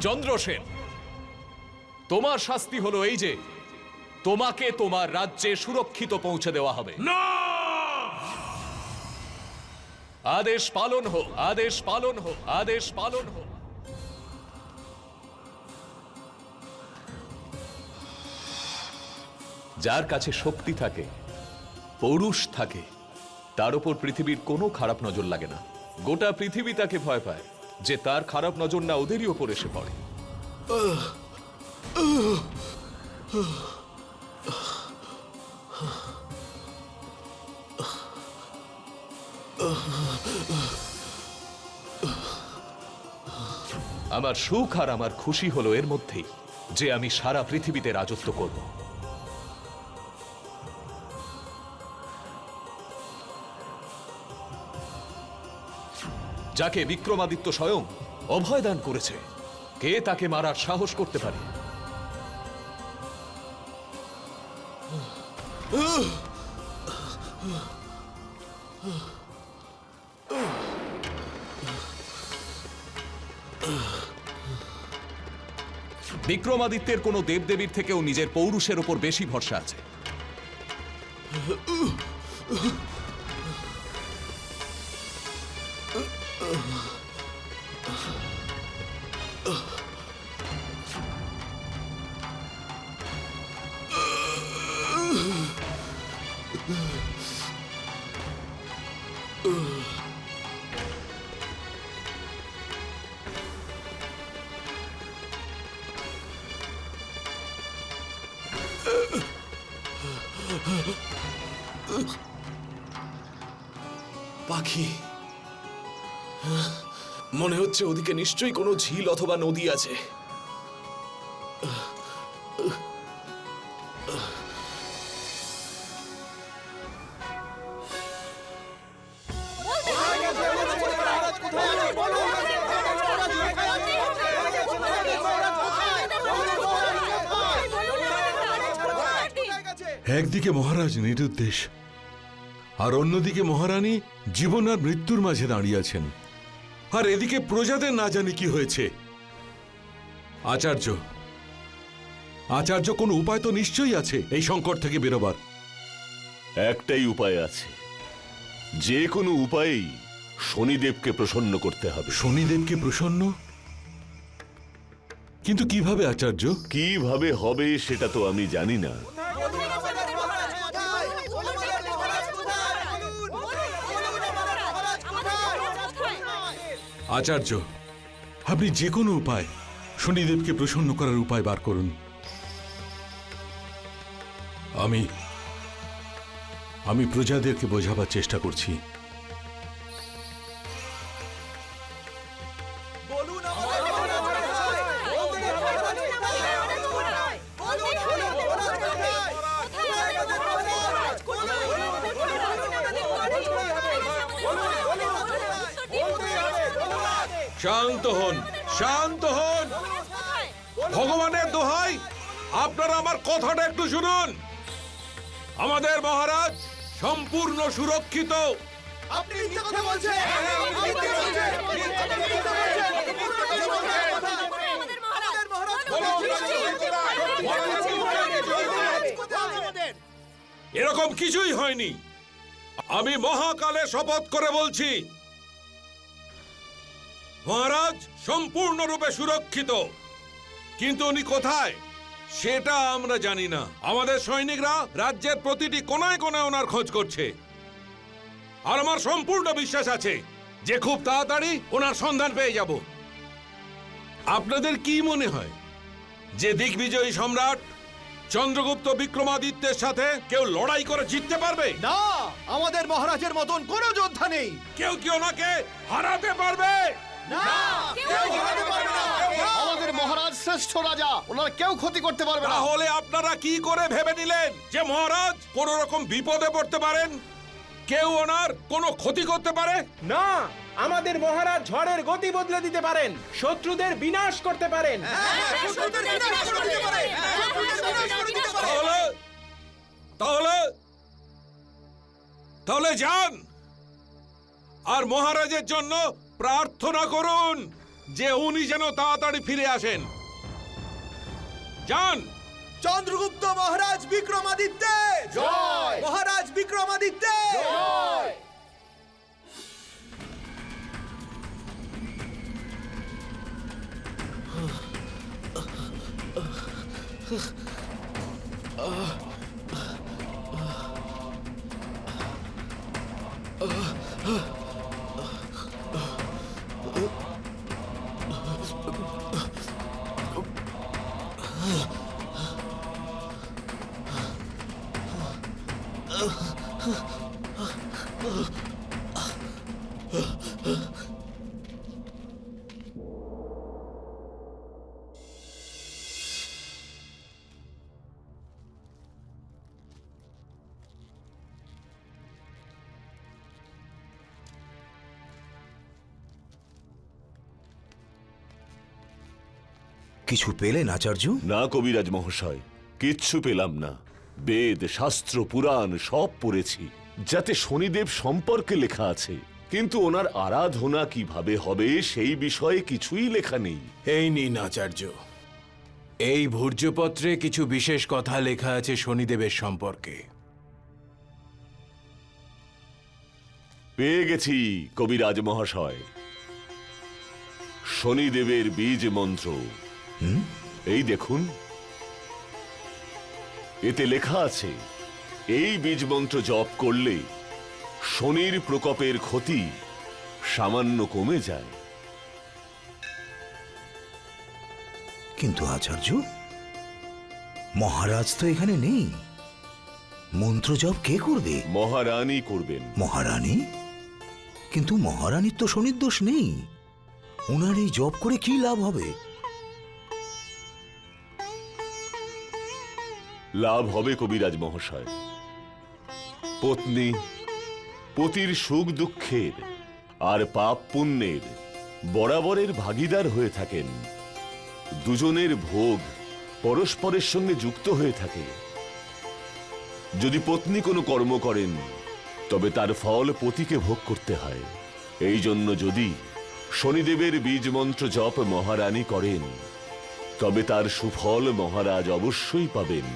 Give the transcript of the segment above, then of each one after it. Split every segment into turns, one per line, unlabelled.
চন্দ্রসেন, তোমার শাস্তি হলো এই যে তোমাকে তোমার রাজ্যে সুরক্ষিত পৌঁছে দেওয়া হবে।
না!
আদেশ পালন হোক, আদেশ পালন হোক, আদেশ পালন হোক। যার কাছে শক্তি থাকে, পৌরুষ থাকে, তার উপর পৃথিবীর কোনো খারাপ নজর লাগে না। গোটা পৃথিবী তাকে ভয় পায় যে তার খারাপ নজর না ওদেরই ওপর এসে পড়ে। আমার সুখ আর আমার খুশি হলো এর মধ্যেই যে আমি সারা পৃথিবীতে রাজত্ব করব। যাকে বিক্রমাদিত্য স্বয়ং অভয়দান করেছে, কে তাকে মারার সাহস করতে পারে? বিক্রমাদিত্যের কোনো দেবদেবীর থেকেও নিজের পৌরুষের ওপর বেশি ভরসা আছে।
পাখি, মনে হচ্ছে ওদিকে নিশ্চয়ই কোনো ঝিল অথবা নদী আছে।
একদিকে মহারাজ নিরুদ্দেশ, আর অন্যদিকে মহারানী জীবন আর মৃত্যুর মাঝে দাঁড়িয়ে আছেন। আর এদিকে প্রজাদের না জানি কি হয়েছে। আচার্য, আচার্য, কোনো উপায় তো নিশ্চয়ই আছে এই সংকট থেকে বেরোবার।
একটাই উপায় আছে, যে কোনো উপায়েই শনিদেবকে প্রসন্ন করতে হবে।
শনিদেবকে প্রসন্ন? কিন্তু কিভাবে আচার্য?
কিভাবে হবে সেটা তো আমি জানি না।
আচার্য, আপনি যে কোনো উপায় শনিদেবকে প্রসন্ন করার উপায় বার করুন। আমি প্রজাদেরকে বোঝাবার চেষ্টা করছি। শান্ত হন, শান্ত হন। ভগবানের দোহাই, আপনারা আমার কথাটা একটু শুনুন। আমাদের মহারাজ সম্পূর্ণ সুরক্ষিত।
আপনি মিথ্যা কথা বলছেন।
এরকম কিছুই হয়নি। আমি মহাকালে শপথ করে বলছি, মহারাজ সম্পূর্ণরূপে সুরক্ষিত। কিন্তু উনি কোথায় সেটা আমরা জানি না। আমাদের সৈনিকরা রাজ্যের প্রতিটি কোনায় কোনায় ওনার খোঁজ করছে, আর আমার সম্পূর্ণ বিশ্বাস আছে যে খুব তাড়াতাড়ি ওনার সন্ধান পেয়ে যাব। আপনাদের কি মনে হয় যে দিগ্বিজয়ী সম্রাট চন্দ্রগুপ্ত বিক্রমাদিত্যের সাথে কেউ লড়াই করে জিততে পারবে?
না, আমাদের মহারাজের মতন কোনো যোদ্ধা নেই।
কেউ কি ওনাকে হারাতে পারবে?
আমাদের মহারাজ শ্রেষ্ঠ রাজা, ওনার কেউ ক্ষতি করতে পারবে না।
তাহলে আপনারা কি করে ভেবে নিলেন যে মহারাজ কোন রকম বিপদে পড়তে পারেন, কেউ ওনার কোনো ক্ষতি করতে পারে
না? আমাদের মহারাজ ঝড়ের গতি বদলে দিতে পারেন, শত্রুদের বিনাশ করতে পারেন।
তাহলে তাহলে তাহলে যান আর মহারাজের জন্য প্রার্থনা করুন যে উনি যেন তাড়াতাড়ি ফিরে আসেন। যান।
চন্দ্রগুপ্ত মহারাজ বিক্রমাদিত্য জয়! মহারাজ বিক্রমাদিত্য জয়!
কিছু পেলেন আচার্য?
না কবিরাজ মহাশয়, কিচ্ছু পেলাম না। বেদ, শাস্ত্র, পুরাণ সব পড়েছি, যাতে শনিদেব সম্পর্কে লেখা আছে, কিন্তু ওনার আরাধনা কিভাবে হবে সেই বিষয়ে কিছুই লেখা নেই।
এই নিন আচার্য, এই ভূর্জপত্রে কিছু বিশেষ কথা লেখা আছে শনিদেবের সম্পর্কে।
পেয়ে গেছি কবিরাজ মহাশয়, শনিদেবের বীজ মন্ত্র। এই দেখুন, এতে লেখা আছে এই বীজ মন্ত্র জপ করলে শনির প্রকোপের ক্ষতি সামান্য কমে যায়।
কিন্তু আচার্য, মহারাজ তো এখানে নেই, মন্ত্র জপ কে করবে?
মহারানী করবেন।
মহারানী? কিন্তু মহারানীর তো শনির দোষ নেই, ওনার এই জপ করে কি লাভ হবে?
লাভ হবে কবিরাজ মহাশয়। পত্নী পতির সুখ দুঃখের আর পাপ পুণ্যের বরাবরের ভাগীদার হয়ে থাকেন। দুজনের ভোগ পরস্পরের সঙ্গে যুক্ত হয়ে থাকে। যদি পত্নী কোনো কর্ম করেন তবে তার ফল পতিকে ভোগ করতে হয়। এই জন্য যদি শনিদেবের বীজ মন্ত্র জপ মহারানী করেন তবে তার সুফল মহারাজ অবশ্যই পাবেন।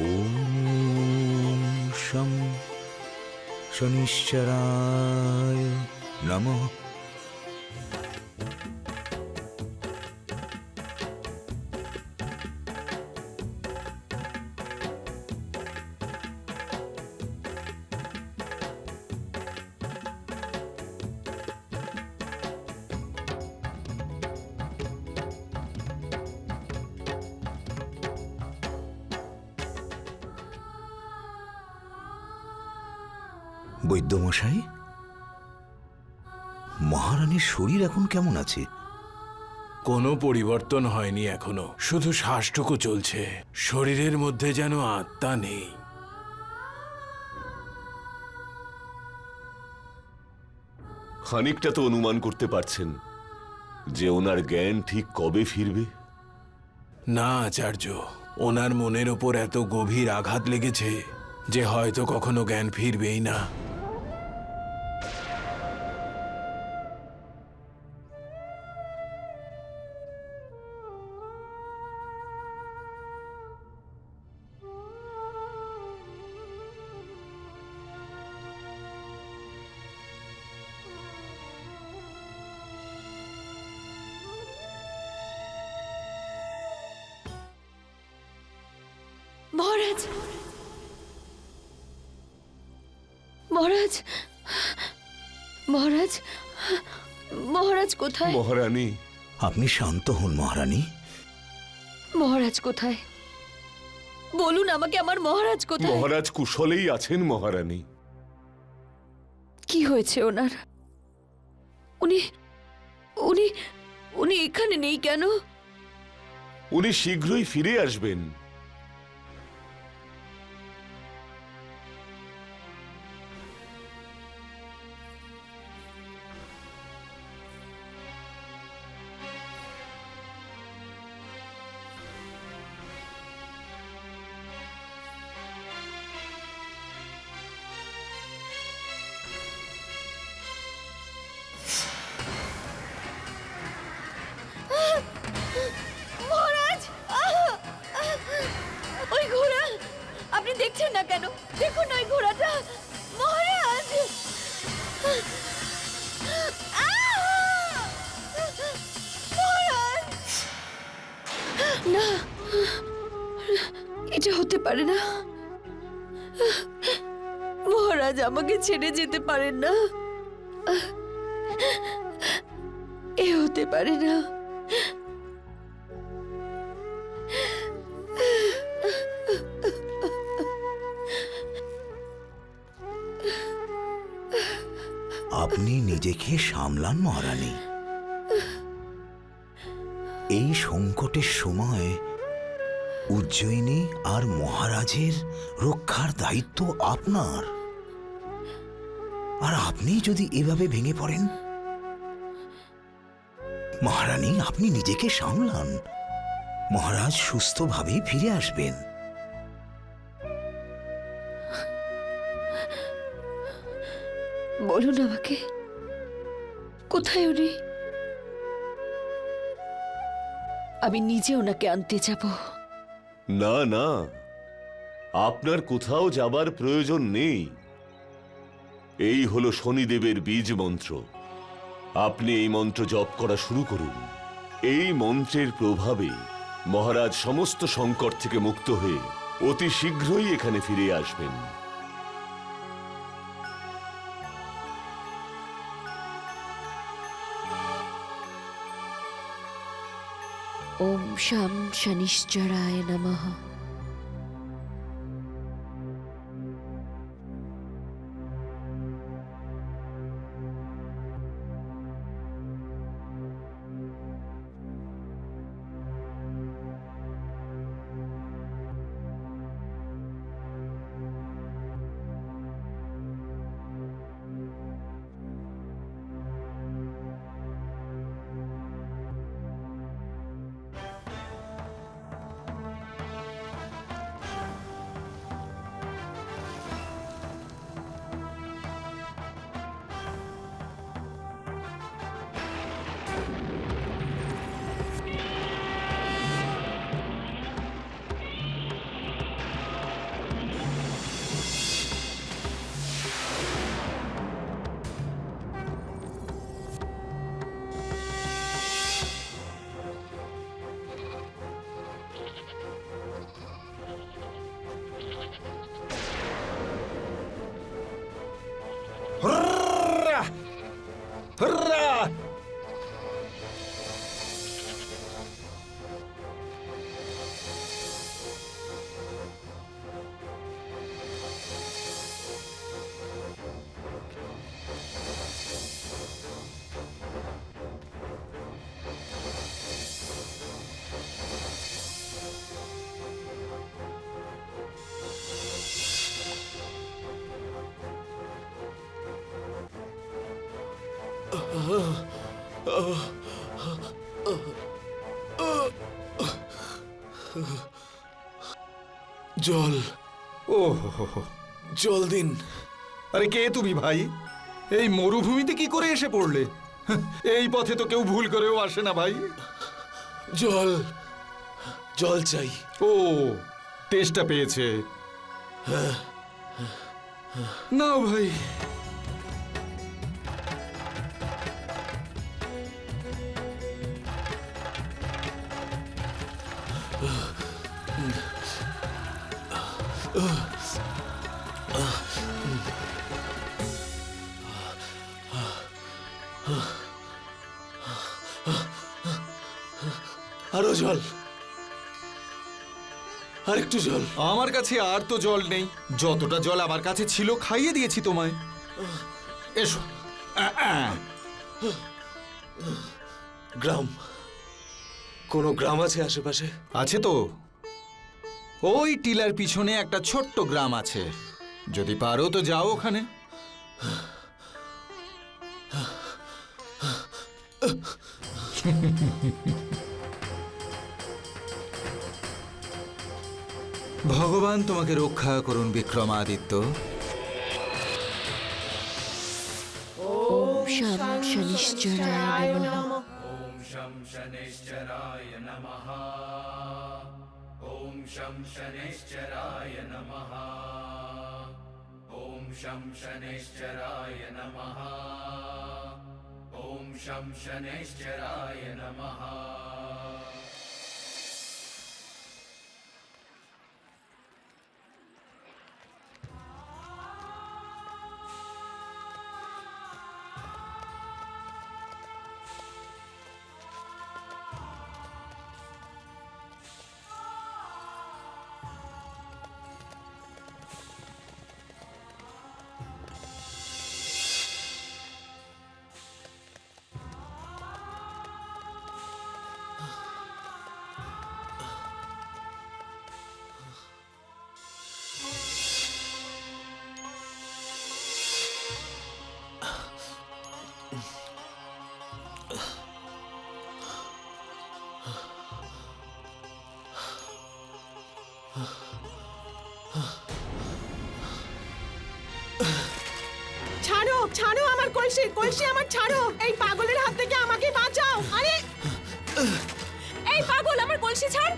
ওম শং শনিশ্চরায় নমঃ। বৈদ্যমশাই, মহারানীর শরীর এখন কেমন আছে?
কোনো পরিবর্তন হয়নি এখনো, শুধু শ্বাসটুকু চলছে। শরীরের মধ্যে যেন আত্মা নেই।
খানিকটা তো অনুমান করতে পারছেন যে ওনার জ্ঞান ঠিক কবে ফিরবে?
না আচার্য, ওনার মনের ওপর এত গভীর আঘাত লেগেছে যে হয়তো কখনো জ্ঞান ফিরবেই না।
মহারাজ, মহারাজ, মহারাজ, মহারাজ কোথায়?
মহারানী,
আপনি শান্ত হন মহারানী।
মহারাজ কোথায়? বলুন আমাকে, আমার মহারাজ কোথায়?
মহারাজ কুশলেই আছেন মহারানী।
কি হয়েছে ওনার? উনি উনি উনি এখানে নেই কেন?
উনি শীঘ্রই ফিরে আসবেন।
মহারাজ, ওই ঘোড়া আপনি দেখছেন না কেন? দেখুন ওই ঘোড়াটা। মহারাজ, মহারাজ, না, এটা হতে পারে না। মহারাজ আমাকে ছেড়ে যেতে পারেন না। এ হতে পারে না।
আপনি নিজেকে সামলান মহারানী। এই সংকটের সময় উজ্জয়িনী আর মহারাজের রক্ষার দায়িত্ব আপনার। আর আপনি যদি এভাবে ভেঙে পড়েন, মহারানী আপনি নিজেকে সামলান। মহারাজ সুস্থভাবে ফিরে আসবেন।
বলুন আমাকে, কোথায় উনি? আমি নিজে ওনাকে আনতে যাব।
না না, আপনার কোথাও যাবার প্রয়োজন নেই। এই হলো শনিদেবের বীজ মন্ত্র। আপনি এই মন্ত্র জপ করা শুরু করুন। এই মন্ত্রের প্রভাবে মহারাজ সমস্ত সংকট থেকে মুক্ত হয়ে অতি শীঘ্রই এখানে ফিরে আসবেন।
ওম শাম শনিশ্চরায় নমঃ।
জল,
ও হো হো।
জল দিন।
আরে কে তুমি ভাই? এই মরুভূমিতে কি করে এসে পড়লে? এই পথে তো কেউ ভুল করেও আসে না ভাই।
জল, জল চাই।
ও, তেষ্টা পেয়েছে। নাও ভাই।
আরো জল, আর একটু জল।
আমার কাছে আর তো জল নেই। যতটা জল আমার কাছে ছিল খাইয়ে দিয়েছি তোমায়। এসো।
গ্রাম, কোনো গ্রাম আছে আশেপাশে?
আছে তো, ওই টিলার পিছনে একটা ছোট্ট গ্রাম আছে। যদি পারো তো যাও ওখানে। ভগবান তোমাকে রক্ষা করুন বিক্রমাদিত্য।
ওম শম শনিশ্চরায় নমঃ।
ছাড়ো, ছাড়ো আমার কলসি, কলসি আমার ছাড়ো। এই পাগলের হাত থেকে আমাকে বাঁচাও। আরে
এই পাগল, আমার কলসি ছাড়।